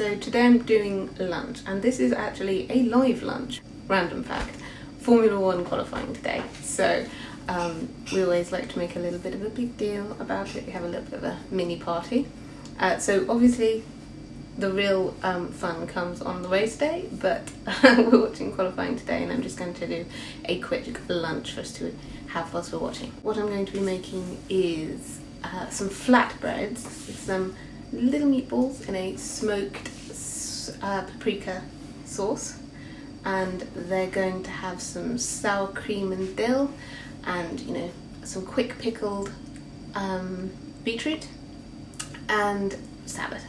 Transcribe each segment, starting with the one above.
So today I'm doing lunch, and this is actually a live lunch. Random fact, Formula 1 qualifying today. So we always like to make a little bit of a big deal about it. We have a little bit of a mini party. So obviously the real fun comes on the race day, but we're watching qualifying today, and I'm just going to do a quick lunch for us to have whilst we're watching. What I'm going to be making is some flatbreads with some little meatballs in a smoked paprika sauce, and they're going to have some sour cream and dill, and some quick pickled beetroot and salad.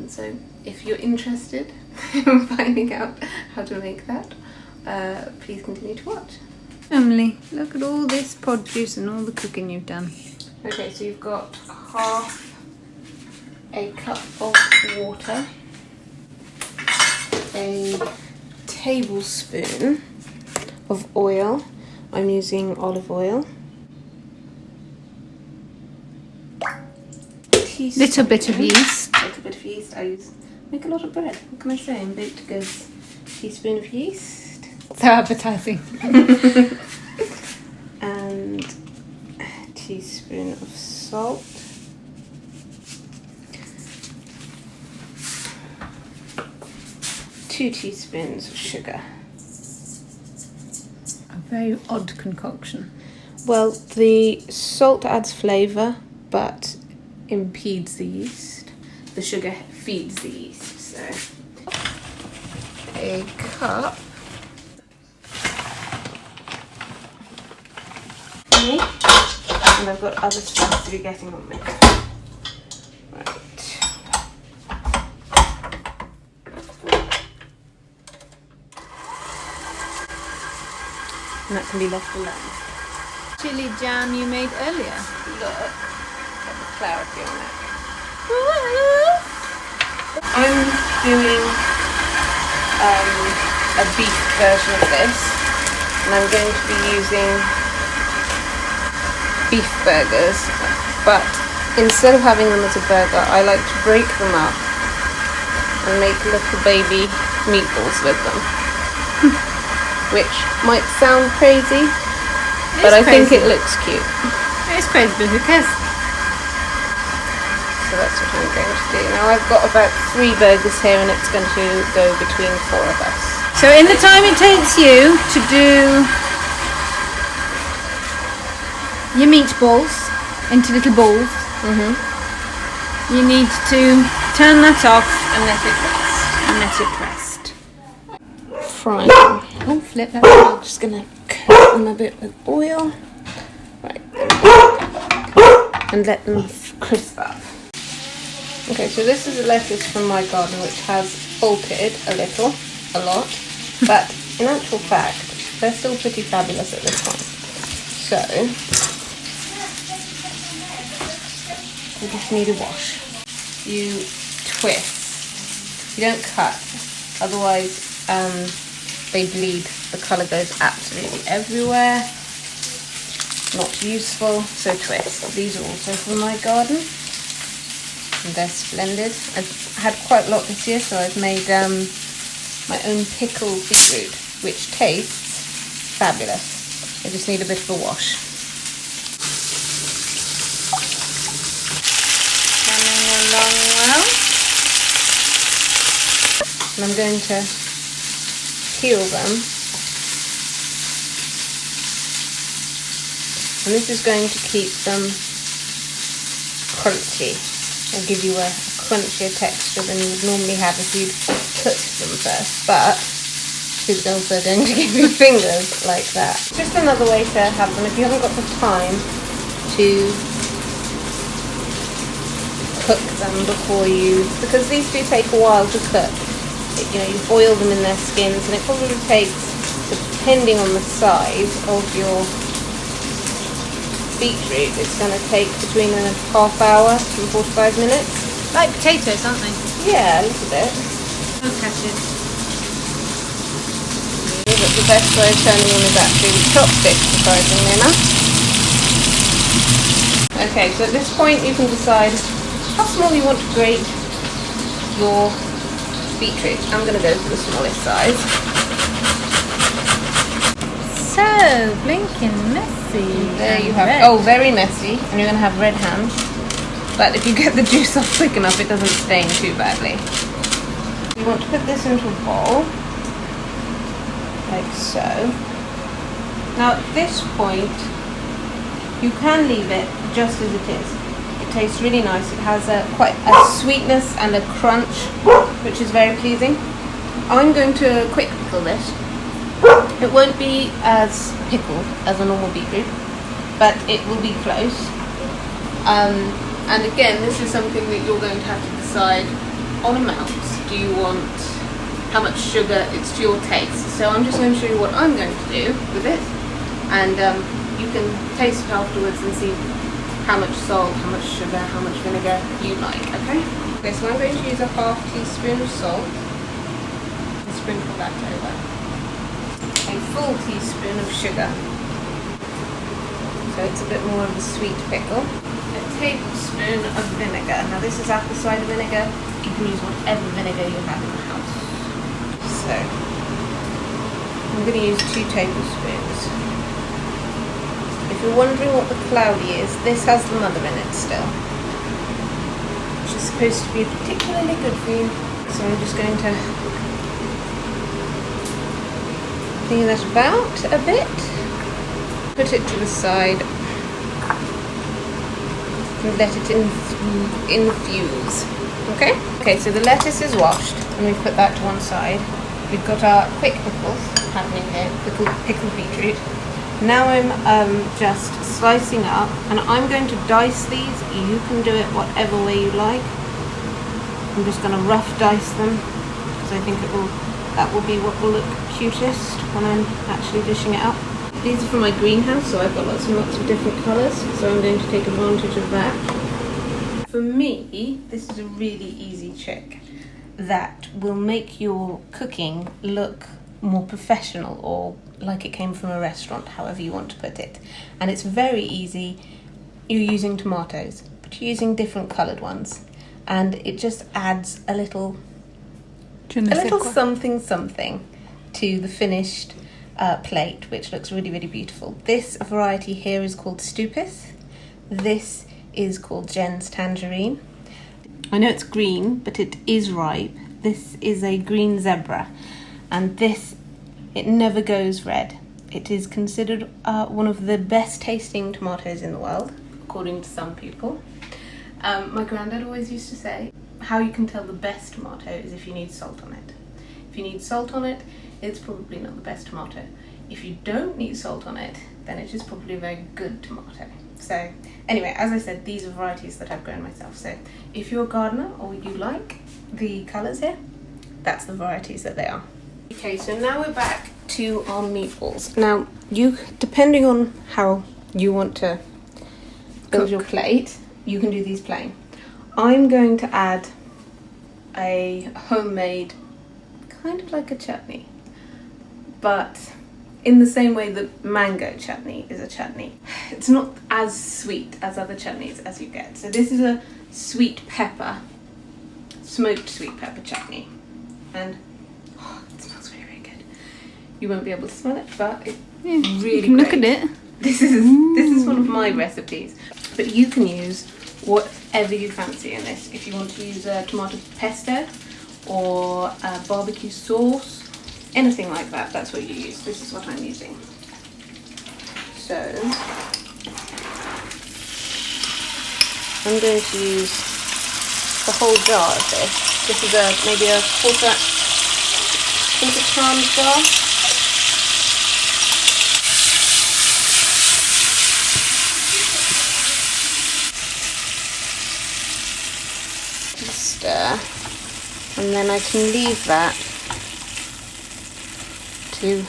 So if you're interested in finding out how to make that, please continue to watch. Emily, look at all this produce and all the cooking you've done. Okay, so you've got half a cup of water, a tablespoon of oil. I'm using olive oil. Little bit of yeast. Little bit of yeast. I make a lot of bread. What can I say? I'm baked goods. Teaspoon of yeast. So appetizing. And a teaspoon of salt. 2 teaspoons of sugar. A very odd concoction. Well, the salt adds flavour, but impedes the yeast. The sugar feeds the yeast. So, a cup. Okay. And I've got other stuff to be getting on with. Right. And that can be left alone. Chili jam you made earlier. Look at the clarity on that. I'm doing a beef version of this, and I'm going to be using beef burgers, but instead of having them as a burger, I like to break them up and make little baby meatballs with them. Which might sound crazy, but I think it looks cute. It's crazy, but who cares? So that's what I'm going to do. Now I've got about 3 burgers here, and it's going to go between 4 of us. So in the time it takes you to do your meatballs into little balls, you need to turn that off And let it rest. and let it rest. Frying. Oh, flip that. I'm just going to coat them a bit with oil. Right. And let them crisp up. Okay, so this is a lettuce from my garden which has bolted a lot, but in actual fact, they're still pretty fabulous at this point. So, we just need a wash. You twist. You don't cut, otherwise they bleed. The colour goes absolutely everywhere. Not useful, so twist. These are also from my garden. And they're splendid. I've had quite a lot this year, so I've made my own pickled beetroot, which tastes fabulous. I just need a bit of a wash. Coming along well. And I'm going to peel them. And this is going to keep them crunchy. And give you a crunchier texture than you would normally have if you'd cooked them first, but it's also going to give you fingers like that. Just another way to have them if you haven't got the time to cook them before because these do take a while to cook. You boil them in their skins, and it probably takes, depending on the size of your beetroot, it's going to take between a half hour to 45 minutes. Like potatoes, aren't they? Yeah, a little bit. Don't catch it. Yeah, but the best way of turning them is actually with chopsticks, surprisingly enough. Okay, so at this point you can decide how small you want to grate your beetroot. I'm going to go for the smallest size. So, blinking messy. There you have red. Oh, very messy. And you're going to have red hands. But if you get the juice off quick enough, it doesn't stain too badly. You want to put this into a bowl. Like so. Now at this point, you can leave it just as it is. It tastes really nice. It has quite a sweetness and a crunch, which is very pleasing. I'm going to quick pickle this. It won't be as pickled as a normal beetroot, but it will be close. And again, this is something that you're going to have to decide on amounts. Do you want how much sugar? It's to your taste. So I'm just going to show you what I'm going to do with this, and you can taste it afterwards and see how much salt, how much sugar, how much vinegar you like, okay? Okay, so I'm going to use a ½ teaspoon of salt and sprinkle that over. A full teaspoon of sugar, so it's a bit more of a sweet pickle. A tablespoon of vinegar. Now this is apple cider vinegar. You can use whatever vinegar you have in the house. So I'm going to use 2 tablespoons. If you're wondering what the cloudy is, this has the mother in it still, which is supposed to be particularly good for you. So I'm just going to clean that about a bit, put it to the side, and let it infuse. Okay, so the lettuce is washed and we've put that to one side. We've got our quick pickles happening here, pickled beetroot. Now I'm just slicing up, and I'm going to dice these. You can do it whatever way you like. I'm just going to rough dice them because I think that will be what will look cutest when I'm actually dishing it up. These are from my greenhouse, so I've got lots and lots of different colours, so I'm going to take advantage of that. For me, this is a really easy trick that will make your cooking look more professional, or like it came from a restaurant, however you want to put it. And it's very easy. You're using tomatoes, but you're using different coloured ones, and it just adds a little something to the finished plate, which looks really, really beautiful. This variety here is called Stupis. This is called Jen's Tangerine. I know it's green, but it is ripe. This is a green zebra, and this, it never goes red. It is considered one of the best tasting tomatoes in the world, according to some people. My granddad always used to say, how you can tell the best tomato is if you need salt on it. If you need salt on it, it's probably not the best tomato. If you don't need salt on it, then it is probably a very good tomato. So anyway, as I said, these are varieties that I've grown myself. So if you're a gardener or you like the colours here, that's the varieties that they are. Okay, so now we're back to our meatballs. Now, you, depending on how you want to build your plate, you can do these plain. I'm going to add a homemade, kind of like a chutney, but in the same way that mango chutney is a chutney. It's not as sweet as other chutneys as you get. So this is a sweet pepper, smoked sweet pepper chutney. And oh, it smells very, very good. You won't be able to smell it, but it's really great. Look at it. This is one of my recipes. But you can use whatever you fancy in this. If you want to use a tomato pesto or a barbecue sauce, anything like that, that's what you use. This is what I'm using. So I'm going to use the whole jar of this. This is maybe a quarter pound jar. Stir, and then I can leave that to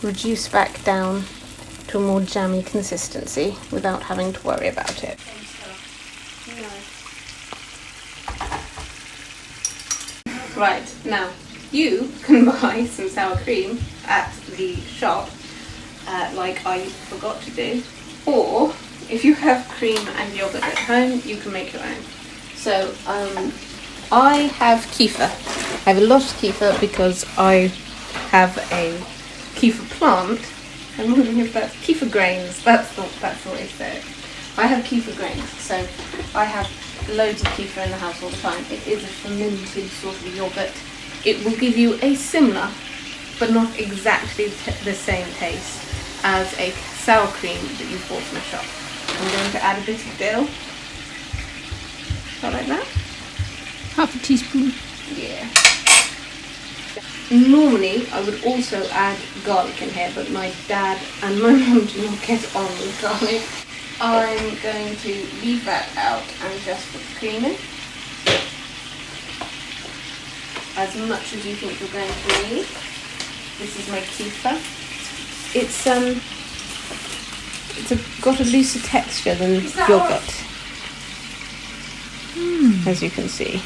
reduce back down to a more jammy consistency without having to worry about it. Right, now you can buy some sour cream at the shop, like I forgot to do, or if you have cream and yogurt at home, you can make your own. So I have kefir. I have a lot of kefir because I have a kefir plant. I'm wondering if that's kefir grains. That's the way to say it. I have kefir grains, so I have loads of kefir in the house all the time. It is a fermented sort of yogurt. It will give you a similar, but not exactly the same taste as a sour cream that you've bought from a shop. I'm going to add a bit of dill. About like that. Half a teaspoon. Yeah. Normally, I would also add garlic in here, but my dad and my mum do not get on with garlic. I'm going to leave that out and just put the cream in. As much as you think you're going to need. This is my kefir. It's got a looser texture than yogurt, as you can see.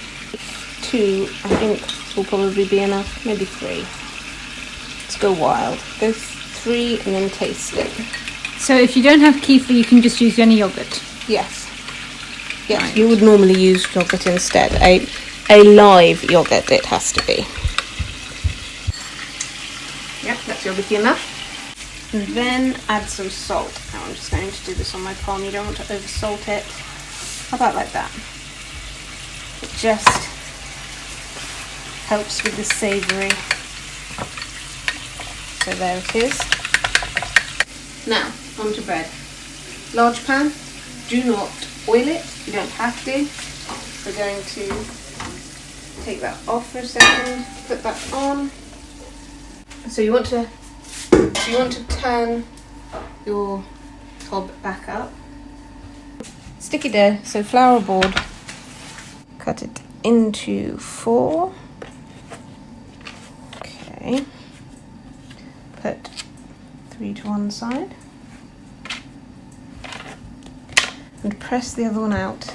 2, I think, will probably be enough. Maybe 3. Let's go wild. Go 3 and then taste it. So if you don't have kefir, you can just use any yogurt. Yes. Yes, right. You would normally use yogurt instead. A live yogurt it has to be. Yep, that's yogurty enough. And then add some salt. Now I'm just going to do this on my palm. You don't want to oversalt it. How about like that? It just helps with the savoury. So there it is. Now, onto bread. Large pan. Do not oil it. You don't have to. We're going to take that off for a second. Put that on. So you want to turn your hob back up. Sticky dough, so flour board. Cut it into 4. Okay. Put 3 to one side. And press the other one out.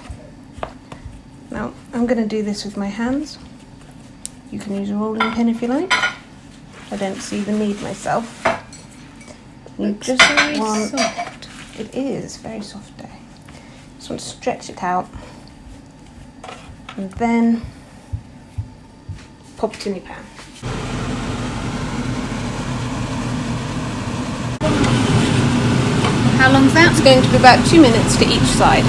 Now, I'm going to do this with my hands. You can use a rolling pin if you like. I don't see the need myself. You just want soft. It is very soft dough. Just want to stretch it out and then pop it in your pan. How long's that? It's going to be about 2 minutes to each side.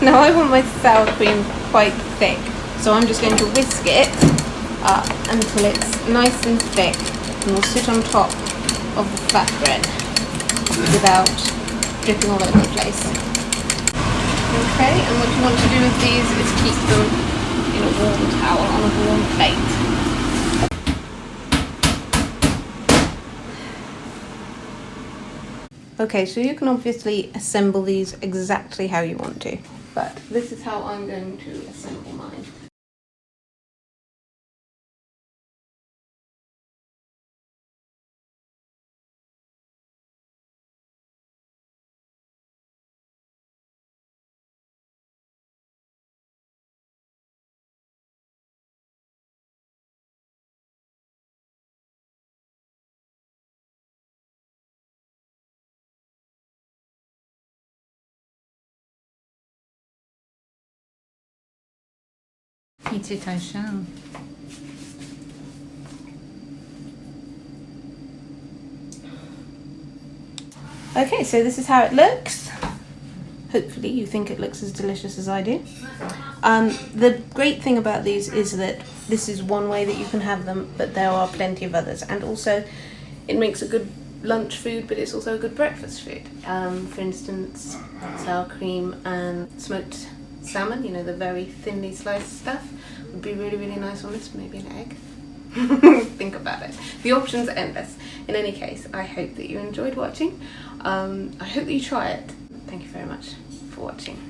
Now I want my sour cream quite thick, so I'm just going to whisk it up until it's nice and thick and will sit on top of the flatbread without dripping all over the place. Okay, and what you want to do with these is keep them in a warm towel on a warm plate. Okay, so you can obviously assemble these exactly how you want to, but this is how I'm going to assemble mine. Okay, so this is how it looks. Hopefully you think it looks as delicious as I do. The great thing about these is that this is one way that you can have them, but there are plenty of others. And also, it makes a good lunch food, but it's also a good breakfast food. For instance, sour cream and smoked salmon, you know, the very thinly sliced stuff, would be really, really nice on this. Maybe an egg. Think about it. The options are endless. In any case, I hope that you enjoyed watching. I hope that you try it. Thank you very much for watching.